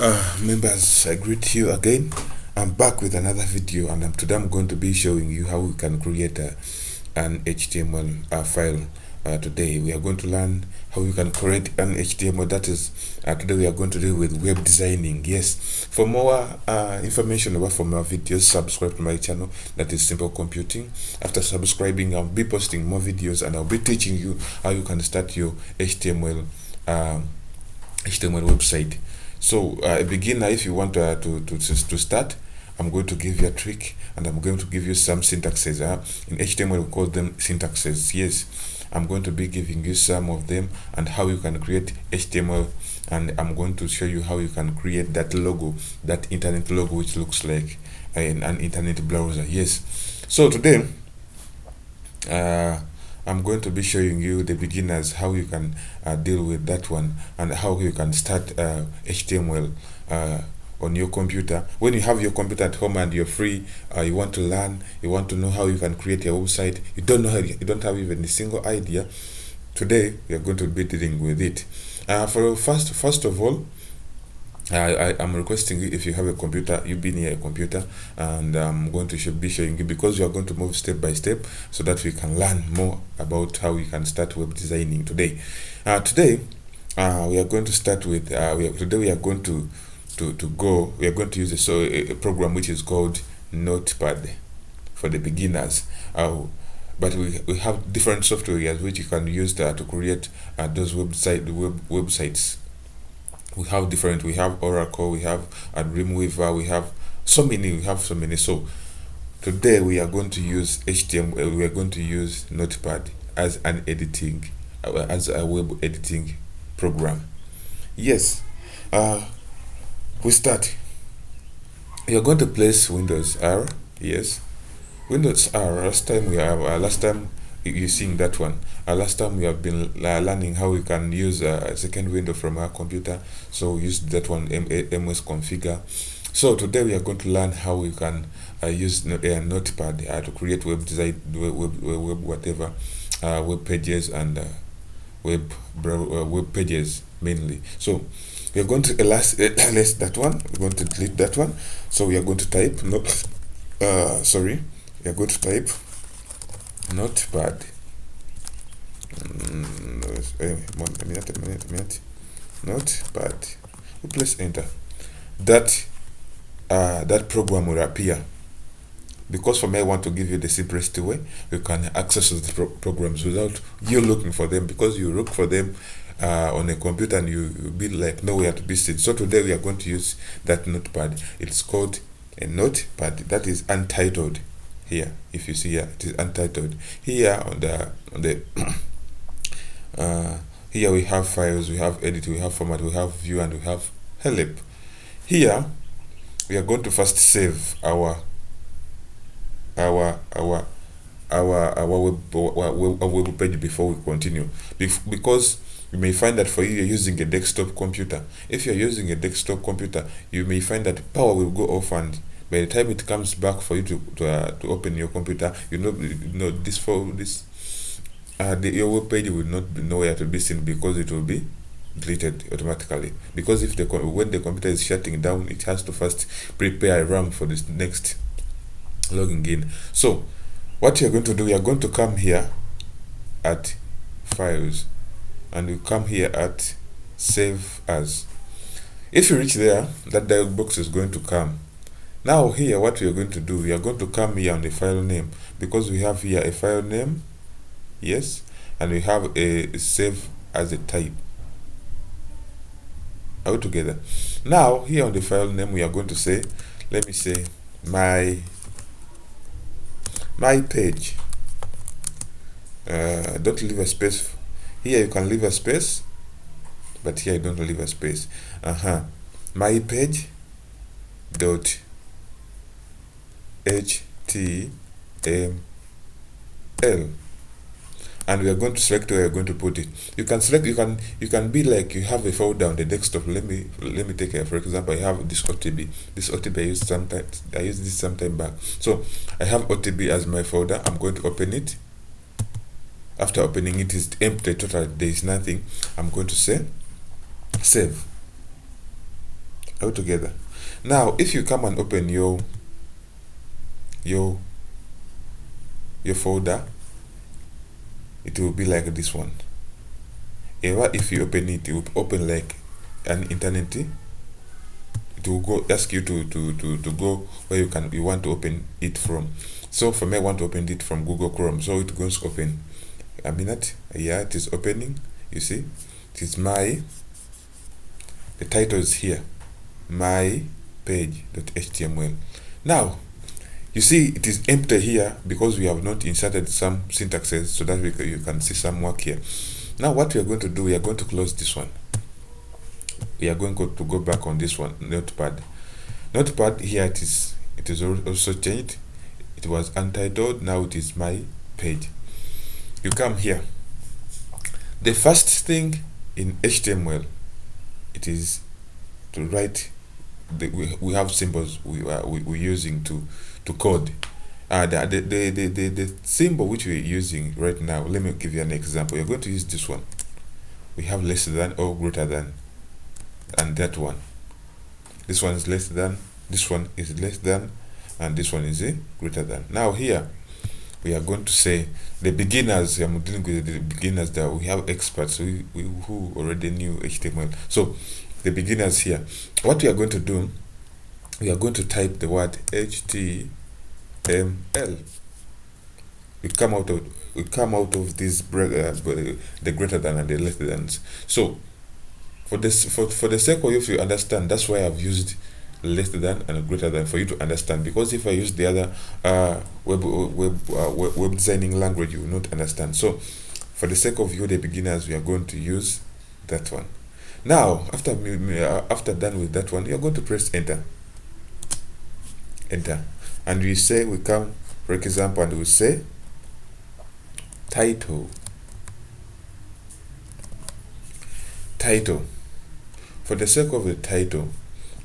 Members, I greet you again. I'm back with another video, and today I'm going to be showing you how we can create an HTML file. Today we are going to learn how you can create an HTML. That is, today we are going to deal with web designing. Yes, for more information about for more videos, subscribe to my channel. That is Simple Computing. After subscribing, I'll be posting more videos, and I'll be teaching you how you can start your HTML website. So a beginner, if you want to start, I'm going to give you a trick, and I'm going to give you some syntaxes. In HTML we call them syntaxes. Yes, I'm going to be giving you some of them and how you can create HTML, and I'm going to show you how you can create that logo, that internet logo, which looks like an internet browser. Yes, so today I'm going to be showing you the beginners how you can deal with that one, and how you can start HTML on your computer. When you have your computer at home and you're free, you want to learn, you want to know how you can create your website, you don't know how, you don't have even a single idea. Today we are going to be dealing with it. For first of all, I'm requesting you, if you have a computer, you've been near a computer, and I'm going to be showing you, because we are going to move step by step so that we can learn more about how we can start web designing today. Today we are going to start with today we are going to we are going to use a program which is called Notepad for the beginners. But we have different softwares which you can use to create those websites. We have Oracle, we have Dreamweaver, we have so many. So today we are going to use HTML, we are going to use Notepad as an editing as a web editing program. Yes, we start. You are going to place Windows R. Yes, Windows R. Last time you seeing that one. Last time we have been learning how we can use a second window from our computer, so we used that one, MS Configure. So today we are going to learn how we can use Notepad to create web design, web pages, and web pages mainly. So we are going to erase that one. We're going to delete that one. So we are going to type we are going to type Notepad. Notepad. We press enter. That program will appear. Because for me, I want to give you the simplest way you can access the programs without you looking for them, because you look for them on a computer and you'll be like nowhere to be seen. So today we are going to use that Notepad. It's called a Notepad that is untitled. Here, if you see here, it is untitled. Here on the here we have files, we have edit, we have format, we have view, and we have help. Here we are going to first save our web page before we continue, because you may find that for you, you're using a desktop computer. If you're using a desktop computer, you may find that power will go off, and by the time it comes back for you to open your computer, your web page will not be nowhere to be seen, because it will be deleted automatically. Because when the computer is shutting down, it has to first prepare a RAM for this next logging in. So what you're going to do, you're going to come here at files, and you come here at save as. If you reach there, that dialog box is going to come. Now here, what we are going to do, we are going to come here on the file name, because we have here a file name, yes, and we have a save as a type. All together. Now here on the file name, we are going to say, let me say my page. Don't leave a space. Here you can leave a space, but here you don't leave a space. My page dot HTML, and we are going to select where you're going to put it. You can select, you can be like, you have a folder on the desktop. Let me take for example, I have this OTB. This OTB I used this sometime back. So I have OTB as my folder. I'm going to open it. After opening it, is empty, total, there is nothing. I'm going to say save. Are we together? Now, if you come and open your folder, it will be like this one. If you open it, it will open like an internet. It will go ask you to go where you want to open it from. So for me, I want to open it from Google Chrome. So it goes open. A minute. Yeah, it is opening. You see, it is the title is here, my page.html. Now you see it is empty here because we have not inserted some syntaxes so that you can see some work here. Now what we are going to do, we are going to close this one. We are going to go back on this one, notepad. Here it is also changed. It was untitled, now it is my page. You come here. The first thing in HTML, it is to write. We have symbols we're using to code. The symbol which we're using right now, let me give you an example. You're going to use this one. We have less than or greater than, and that one. This one is less than, this one is less than, and this one is greater than. Now here we are going to say the beginners. I'm dealing with the beginners. That we have experts who already knew HTML. So the beginners here, what we are going to do, we are going to type the word HTML. We come out of this the greater than and the less than. So for the sake of you, if you understand, that's why I've used less than and greater than, for you to understand. Because if I use the other web designing language, you will not understand. So for the sake of you, the beginners, we are going to use that one. Now after done with that one, you are going to press enter, and we come, for example, and we say title. For the sake of the title,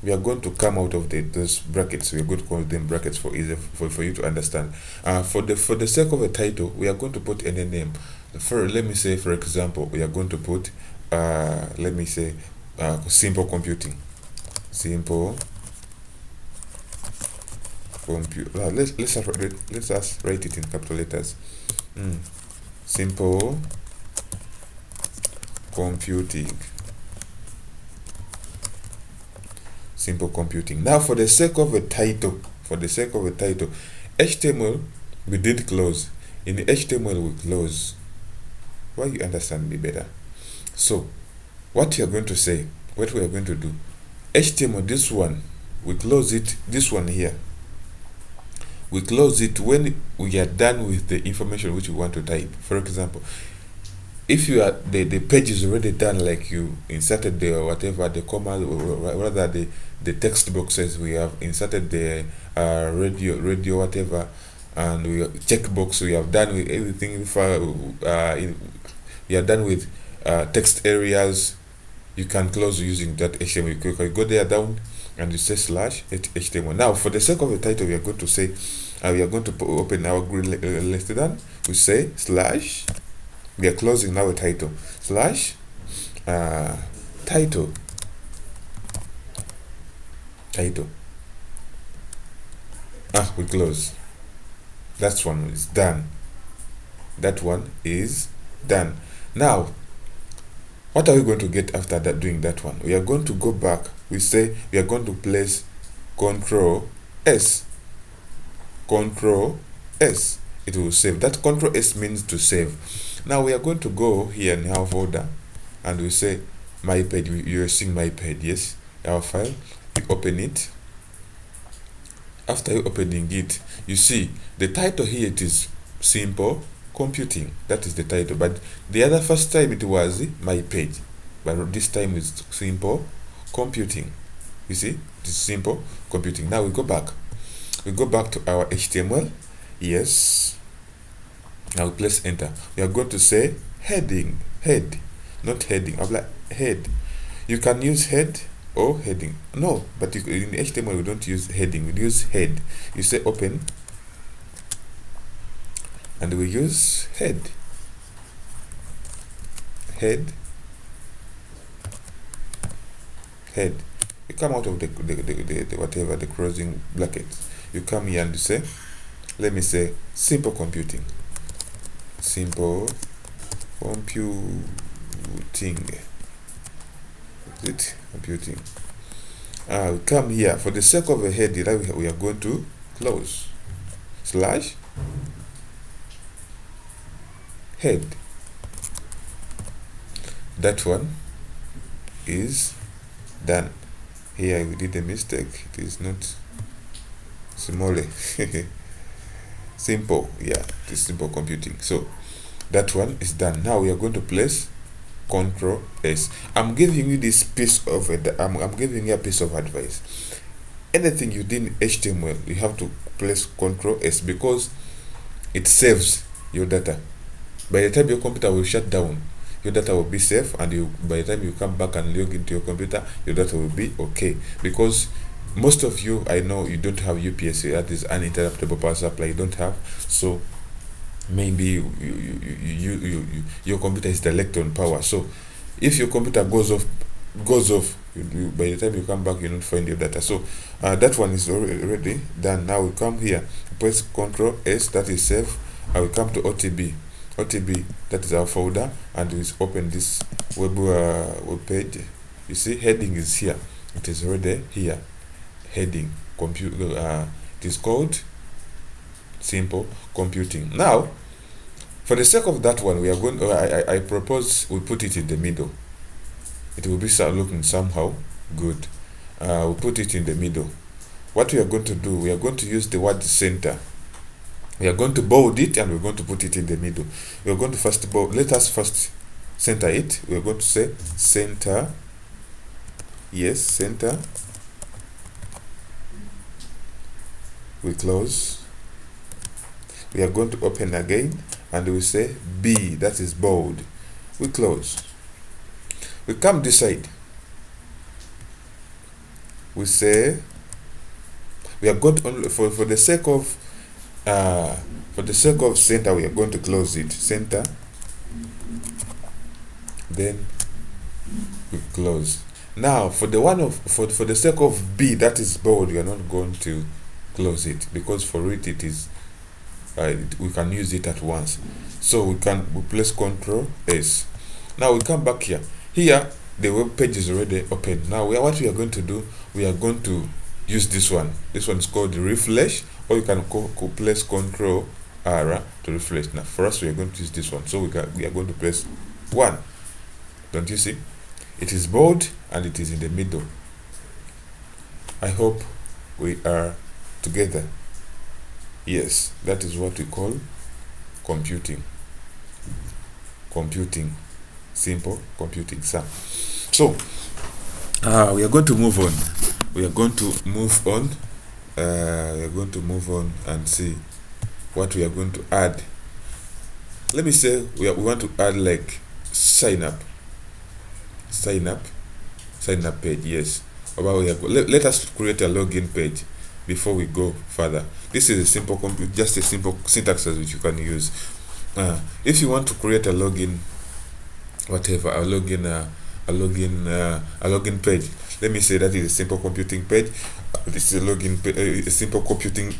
we are going to come out of those brackets. We are going to call them brackets for easy for you to understand. For the sake of a title, we are going to put any name. Let me say, for example, we are going to put let me say simple computing. Simple compute. Let's us write it in capital letters. Simple computing. Simple computing. Now for the sake of a title, HTML we did close. In the HTML we close. Why you understand me better? So what you are going to say, what we are going to do, HTML, this one we close it. This one here we close it when we are done with the information which we want to type. For example, if you are the page is already done, like you inserted the whatever, the comma, or rather the text boxes, we have inserted the radio whatever, and we checkbox, we have done with everything. We are done with text areas. You can close using that HTML. You can go there down and you say /HTML. Now for the sake of the title, we are going to say we are going to open our green less than. We say slash. We are closing now a title slash title. We close. That one is done. Now what are we going to get after that? Doing that one, we are going to go back. We say we are going to place Control S. It will save. That Control S means to save. Now we are going to go here in our folder and we say my page. You are seeing my page, yes, our file. You open it. After you opening it, you see the title here. It is simple computing. That is the title. But the other first time it was my page, but this time it's simple computing. You see, it is simple computing. Now we go back. We go back to our HTML. Yes. Now we press enter. We are going to say heading, not heading. I'm like head. You can use head or heading. No, but in HTML we don't use heading. We use head. You say open, and we use head. You come out of the whatever, the closing brackets. You come here and you say, let me say simple computing. Simple computing. Is it computing? We come here for the sake of a head. We are going to close slash head. That one is done. Here we did a mistake. It is not small. Simple. Yeah, it is simple computing. So that one is done. Now we are going to place Control S. I'm giving you this piece of I'm giving you a piece of advice. Anything you did in HTML, you have to place Control S because it saves your data. By the time your computer will shut down, your data will be safe, and by the time you come back and log into your computer, your data will be okay. Because most of you, I know, you don't have UPS, that is uninterruptible power supply. You don't have, so maybe your computer is direct on power. So if your computer goes off, by the time you come back, you don't find your data. So that one is already done. Now we come here, press Control S, that is save. I will come to OTB, that is our folder, and we open this web page. You see, heading is here. It is already here. Heading it is called simple computing. Now, for the sake of that one, we are going. I propose we put it in the middle. It will be looking somehow good. We put it in the middle. What we are going to do, we are going to use the word center. We are going to bold it and we're going to put it in the middle. We are going to first bold. Let us first center it. We are going to say center. Yes, center. We close. We are going to open again and we say B, that is bold. We close. We come this side. We say we are going to, for the sake of center, we are going to close it. Center. Then we close. Now for the one of for the sake of B, that is bold, we are not going to close it because for it is we can use it at once. So we place Control S. Now we come back here. Here the web page is already open. Now what we are going to do, we are going to use this one. This one is called refresh, or you can place Control R to refresh. Now for us, we are going to use this one. So we are going to press 1. Don't you see? It is bold and it is in the middle. I hope we are together. Yes, that is what we call computing. Simple computing. So we are going to move on. We are going to move on. We are going to move on and see what we are going to add. Let me say we want to add like sign up page. Yes. Let us create a login page before we go further. This is a simple just a simple syntax which you can use. If you want to create a login, whatever, a login page. Let me say that is a simple computing page. This is a login a simple computing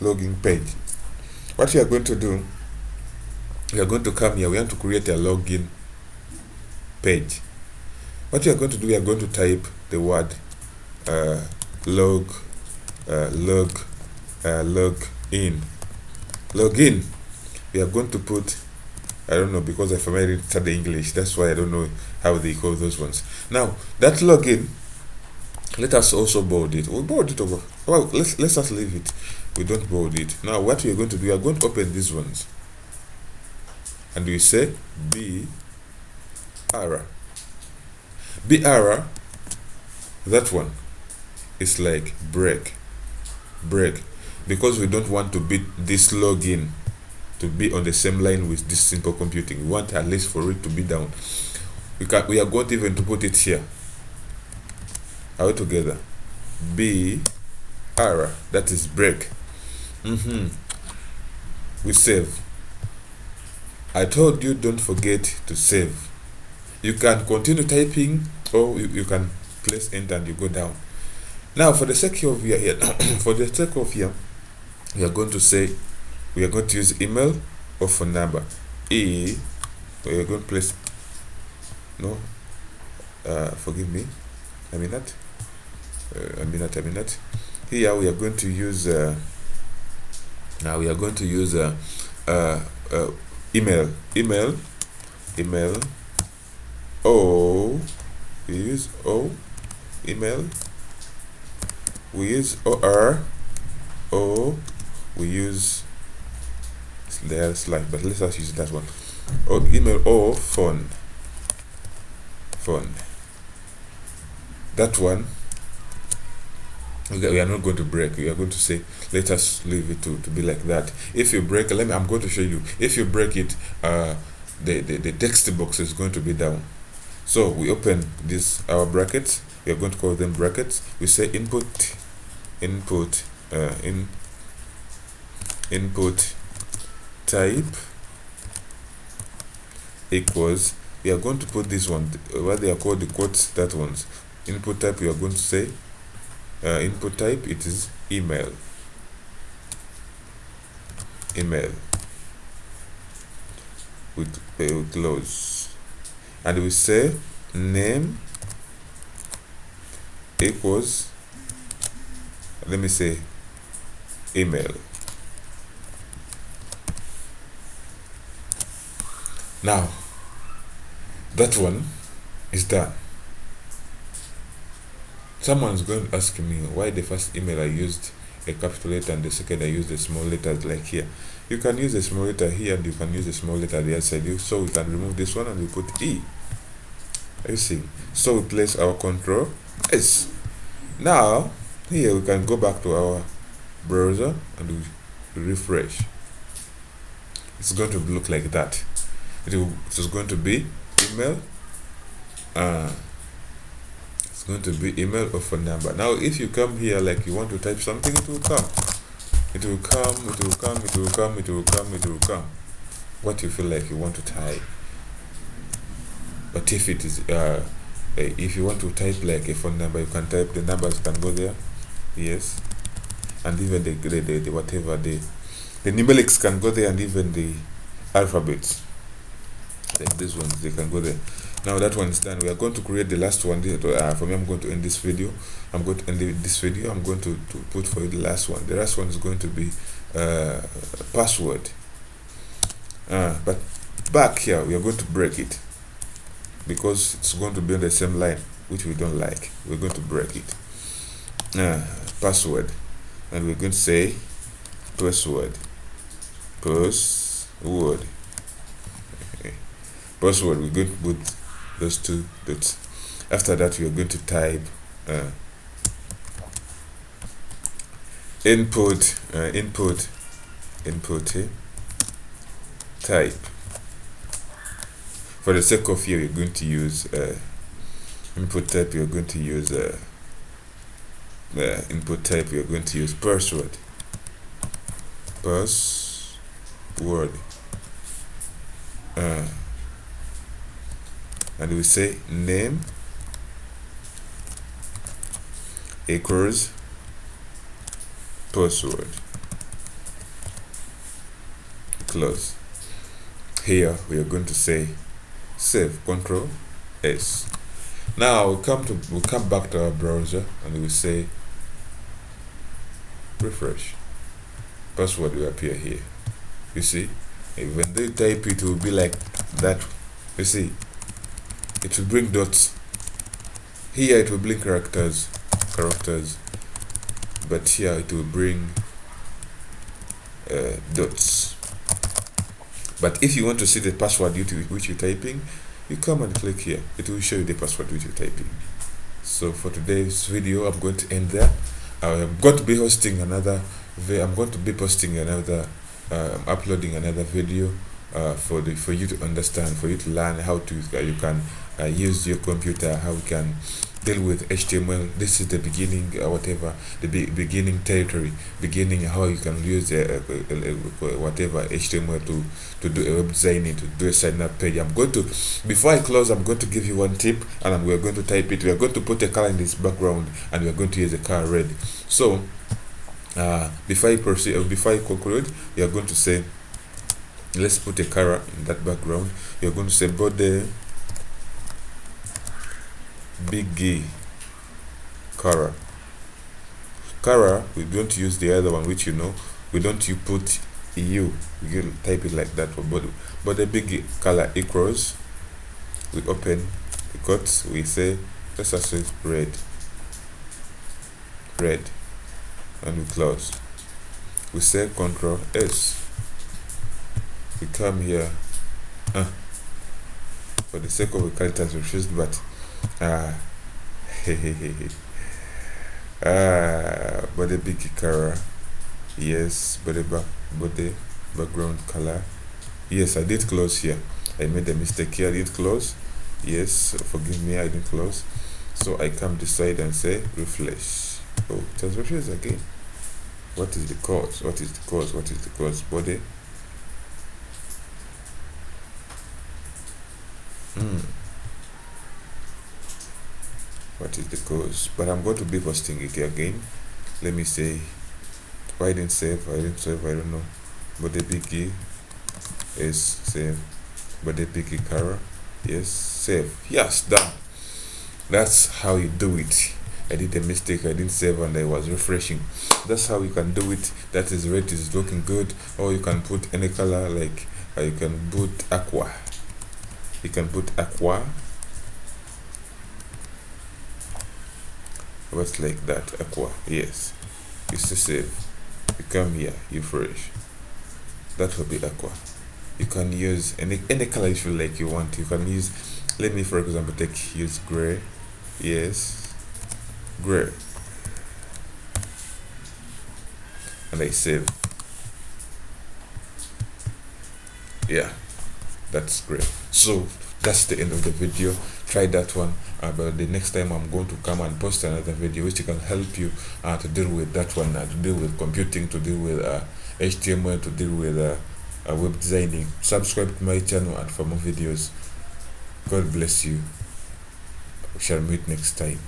login page. What we are going to do, we are going to come here. We want to create a login page. What we are going to do, we are going to type the word login. We are going to put, I don't know, because I'm familiar with the English, that's why I don't know how they call those ones. Now that login, let us also bold it. We'll bold it over. Well, let's just leave it. We don't bold it. Now what we are going to do, we are going to open these ones and we say BR. That one is like break, because we don't want to beat this login to be on the same line with this simple computing. We want at least for it to be down. We are going even to put it here. Are we together? BR, that is break. We save. I told you don't forget to save. You can continue typing, or you can place enter and you go down. Now for the sake of here for the sake of here, we are going to say we are going to use email or phone number. We are going to place no forgive me, I mean that here we are going to use now we are going to use email O, we use O, email, we use OR, O, we use there slide, but let's just use that one. O, email, or phone. That one we are not going to break. We are going to say let us leave it to be like that. If you break, I'm going to show you. If you break it, the text box is going to be down. So we open this our brackets. We are going to call them brackets. We say input type equals, we are going to put this one, what they are called the quotes, that ones. Input type, we are going to say input type, it is email. With close, and we say name equals, let me say email. Now that one is done. Someone's going to ask me why the first email I used a capital letter and the second I used a small letters like here. You can use a small letter here and you can use a small letter on the other side. So we can remove this one and we put E. You see. So we place our control S. Now here we can go back to our browser and we refresh. It's going to look like that. It is going to be email. It's going to be email or phone number. Now if you come here like you want to type something, it will come. What you feel like you want to type. But if it is if you want to type like a phone number, you can type, the numbers can go there. Yes. And even the whatever the numerics can go there, and even the alphabets. Like this one, they can go there. Now that one is done. We are going to create the last one. For me, I'm going to end this video. I'm going to end this video. I'm going to put for you the last one. The last one is going to be password. But back here, we are going to break it because it's going to be on the same line, which we don't like. We're going to break it. Password, and we're going to say password. Password, we're going to put those two dots. After that, we are going to type input type. For the sake of here, we're going to use input type. We're going to use input type. We're going to use password. And we say name equals password. Close. Here we are going to say save, Control S. Now we'll come back to our browser and we say refresh. Password will appear here. You see, when they type it will be like that. You see, it will bring dots. Here it will bring characters, but here it will bring dots. But if you want to see the password which you're typing, you come and click here. It will show you the password which you're typing. So for today's video, I'm going to end there. I'm going to be hosting another. I'm going to be posting another, uploading another video for you to understand, for you to learn how to you can use your computer, how you can deal with HTML. This is the beginning, whatever the beginning territory, beginning how you can use whatever HTML to do a web designing, to do a sign up page. I'm going to, before I close, I'm going to give you one tip, and we're going to type it. We are going to put a color in this background, and we are going to use the color red. So before I proceed, before I conclude, we are going to say, let's put a color in that background. You're going to say body big color. We don't use the other one, which you know, we don't you put EU, you can type it like that for body. But the big color equals, we open the quotes, we say, let's just say red, and we close. We say Control S. We come here, for the sake of the characters refused, but body big color, yes, body background color, yes. I did close here, I made a mistake here, I didn't close, yes, forgive me, I didn't close. So I come this side and say refresh. Oh, it has refused again. What is the cause? Body what is the cause? But I'm going to be posting it again. Let me say, why I didn't save, I don't know. But the biggie is save, but the biggie color, yes, save, yes, done. That's how you do it. I did a mistake, I didn't save and I was refreshing. That's how you can do it. That is red, is looking good. Or you can put any color, like you can put aqua. What's like that, aqua, yes. It's to save. You come here, you fresh. That will be aqua. You can use any color you feel like you want. You can use, let me for example use gray, yes, gray, and I save. Yeah, that's great. So that's the end of the video. Try that one, but the next time I'm going to come and post another video which can help you to deal with that one, to deal with computing, to deal with HTML, to deal with web designing. Subscribe to my channel and for more videos. God bless you. We shall meet next time.